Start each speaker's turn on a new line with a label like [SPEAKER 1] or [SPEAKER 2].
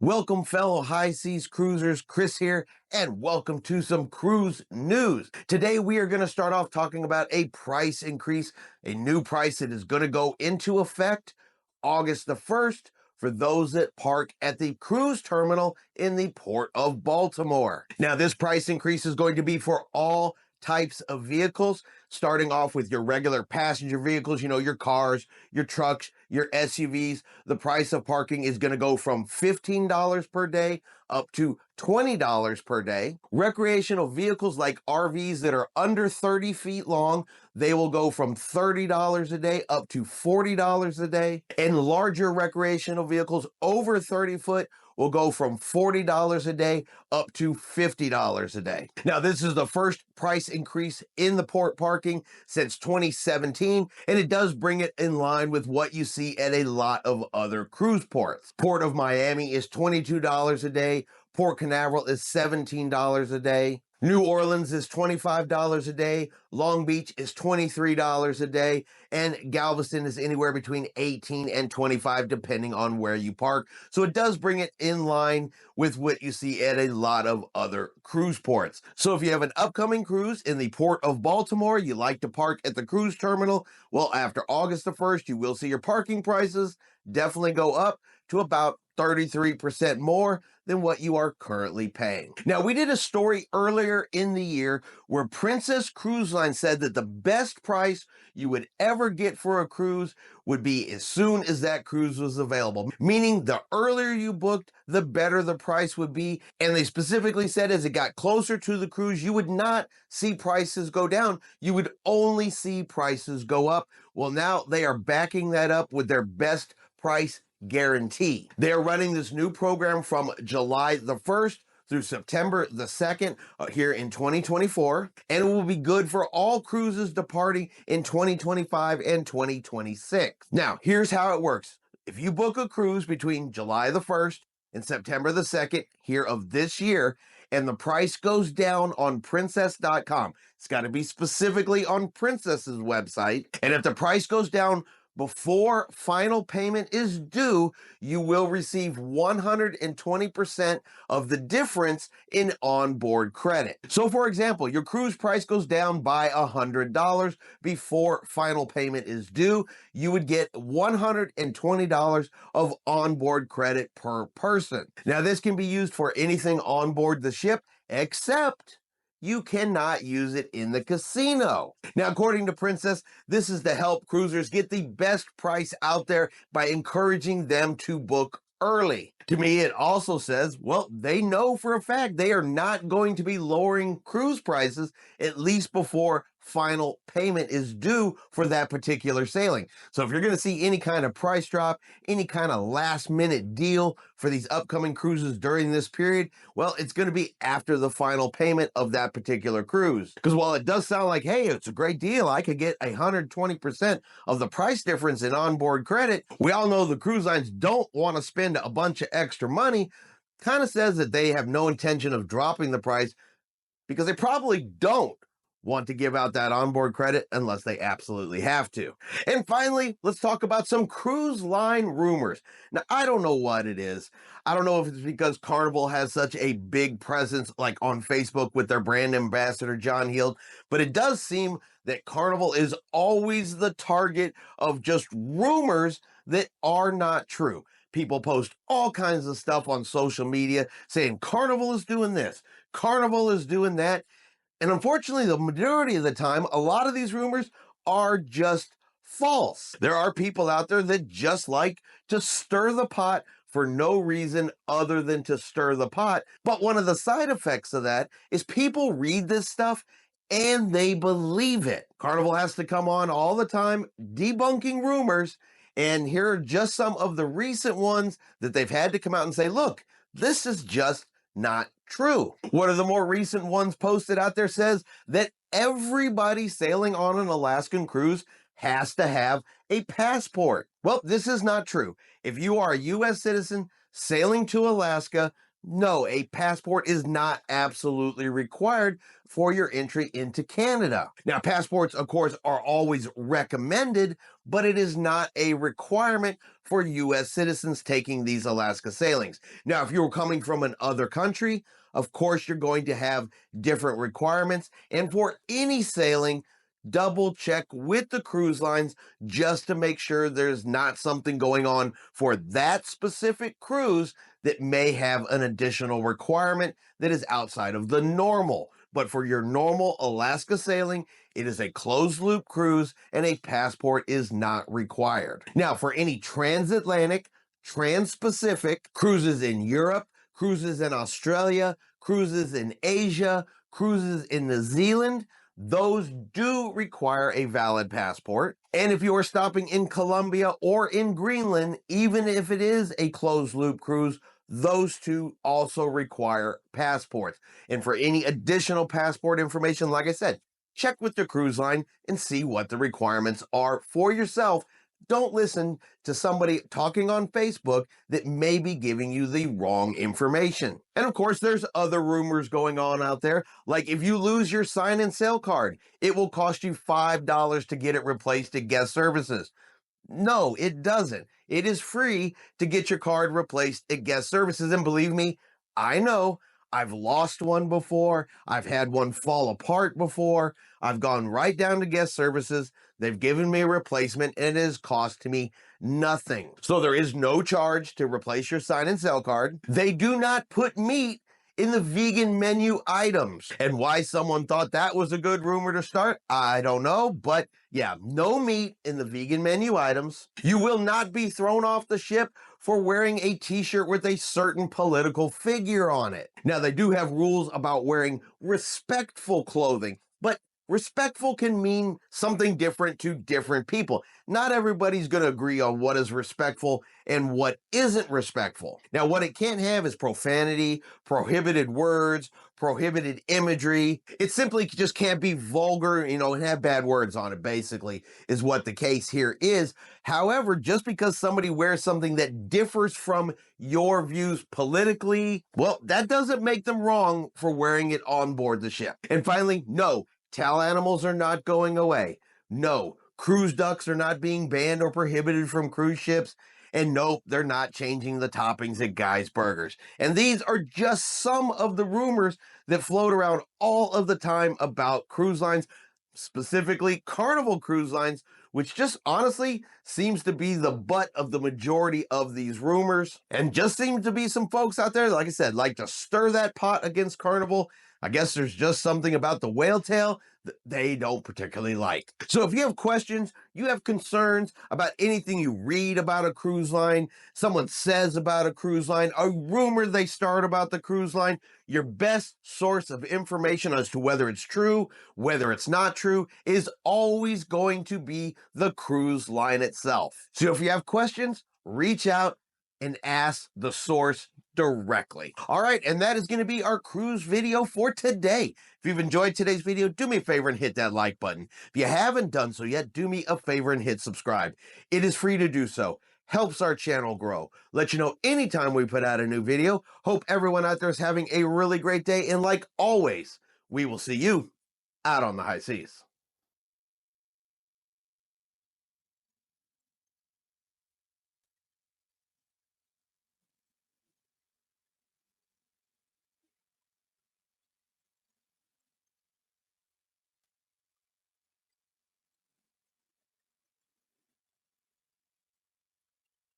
[SPEAKER 1] Welcome, fellow high seas cruisers. Chris here, and welcome to some cruise news. Today, we are going to start off talking about a price increase, a new price that is going to go into effect August the 1st for those that park at the cruise terminal in the Port of Baltimore. Now, this price increase is going to be for all types of vehicles, starting off with your regular passenger vehicles, your cars, your trucks, your SUVs. The price of parking is going to go from $15 per day up to $20 per day. Recreational vehicles like RVs that are under 30 feet long, they will go from $30 a day up to $40 a day. And larger recreational vehicles over 30 foot will go from $40 a day up to $50 a day. Now, this is the first price increase in the port parking since 2017, and it does bring it in line with what you see at a lot of other cruise ports. Port of Miami is $22 a day. Port Canaveral is $17 a day. New Orleans is $25 a day. Long Beach is $23 a day. And Galveston is anywhere between $18 and $25 depending on where you park. So it does bring it in line with what you see at a lot of other cruise ports. So if you have an upcoming cruise in the Port of Baltimore, you like to park at the cruise terminal, well, after August the 1st, you will see your parking prices definitely go up to about 33% more than what you are currently paying. Now, we did a story earlier in the year where Princess Cruise Line said that the best price you would ever get for a cruise would be as soon as that cruise was available, meaning the earlier you booked, the better the price would be. And they specifically said as it got closer to the cruise, you would not see prices go down. You would only see prices go up. Well, now they are backing that up with their best price guarantee. They are running this new program from July the 1st through September the 2nd here in 2024, and it will be good for all cruises departing in 2025 and 2026. Now, here's how it works. If you book a cruise between July the 1st and September the 2nd here of this year, and the price goes down on princess.com, it's got to be specifically on Princess's website, and if the price goes down before final payment is due, you will receive 120% of the difference in onboard credit. So for example, your cruise price goes down by $100 before final payment is due. You would get $120 of onboard credit per person. Now, this can be used for anything on board the ship, except you cannot use it in the casino. Now, according to Princess, this is to help cruisers get the best price out there by encouraging them to book early. To me, it also says, well, they know for a fact they are not going to be lowering cruise prices, at least before final payment is due for that particular sailing. So if you're going to see any kind of price drop, any kind of last minute deal for these upcoming cruises during this period, well, it's going to be after the final payment of that particular cruise. Because while it does sound like, hey, it's a great deal, I could get 120% of the price difference in onboard credit, we all know the cruise lines don't want to spend a bunch of extra money. Kind of says that they have no intention of dropping the price because they probably don't want to give out that onboard credit unless they absolutely have to. And finally, let's talk about some cruise line rumors. Now, I don't know what it is. I don't know if it's because Carnival has such a big presence like on Facebook with their brand ambassador, John Heald, but it does seem that Carnival is always the target of just rumors that are not true. People post all kinds of stuff on social media saying Carnival is doing this, Carnival is doing that. And unfortunately, the majority of the time, a lot of these rumors are just false. There are people out there that just like to stir the pot for no reason other than to stir the pot. But one of the side effects of that is people read this stuff and they believe it. Carnival has to come on all the time debunking rumors. And here are just some of the recent ones that they've had to come out and say, look, this is just not true. One of the more recent ones posted out there says that everybody sailing on an Alaskan cruise has to have a passport. Well, this is not true. If you are a U.S. citizen sailing to Alaska, No, a passport is not absolutely required for your entry into Canada. Now, passports, of course, are always recommended, but it is not a requirement for US citizens taking these Alaska sailings. Now, if you're coming from another country, of course, you're going to have different requirements. And for any sailing, double check with the cruise lines just to make sure there's not something going on for that specific cruise that may have an additional requirement that is outside of the normal. But for your normal Alaska sailing, it is a closed loop cruise and a passport is not required. Now, for any transatlantic, trans-Pacific cruises in Europe, cruises in Australia, cruises in Asia, cruises in New Zealand, those do require a valid passport. And if you are stopping in Colombia or in Greenland, even if it is a closed loop cruise, those two also require passports. And for any additional passport information, like I said, check with the cruise line and see what the requirements are for yourself. Don't listen to somebody talking on Facebook that may be giving you the wrong information. And of course, there's other rumors going on out there. Like if you lose your sign and sail card, it will cost you $5 to get it replaced at guest services. No, it doesn't. It is free to get your card replaced at guest services. And believe me, I know I've lost one before. I've had one fall apart before. I've gone right down to guest services. They've given me a replacement and it has cost me nothing. So there is no charge to replace your sign and sell card. They do not put meat in the vegan menu items. And why someone thought that was a good rumor to start, I don't know. But yeah, no meat in the vegan menu items. You will not be thrown off the ship for wearing a t-shirt with a certain political figure on it. Now, they do have rules about wearing respectful clothing, but respectful can mean something different to different people. Not everybody's going to agree on what is respectful and what isn't respectful. Now, what it can't have is profanity, prohibited words, prohibited imagery. It simply just can't be vulgar, and have bad words on it, basically, is what the case here is. However, just because somebody wears something that differs from your views politically, well, that doesn't make them wrong for wearing it on board the ship. And finally, no, tail animals are not going away. No, cruise ducks are not being banned or prohibited from cruise ships. And nope, they're not changing the toppings at Guy's Burgers. And these are just some of the rumors that float around all of the time about cruise lines, specifically Carnival Cruise Lines, which just honestly seems to be the butt of the majority of these rumors. And just seems to be some folks out there, like I said, like to stir that pot against Carnival. I guess there's just something about the whale tail that they don't particularly like. So if you have questions, you have concerns about anything you read about a cruise line, someone says about a cruise line, a rumor they start about the cruise line, your best source of information as to whether it's true, whether it's not true, is always going to be the cruise line itself. So if you have questions, reach out and ask the source directly. All right, and that is going to be our cruise video for today. If you've enjoyed today's video, do me a favor and hit that like button. If you haven't done so yet, do me a favor and hit subscribe. It is free to do so. Helps our channel grow. Let you know anytime we put out a new video. Hope everyone out there is having a really great day. And like always, we will see you out on the high seas.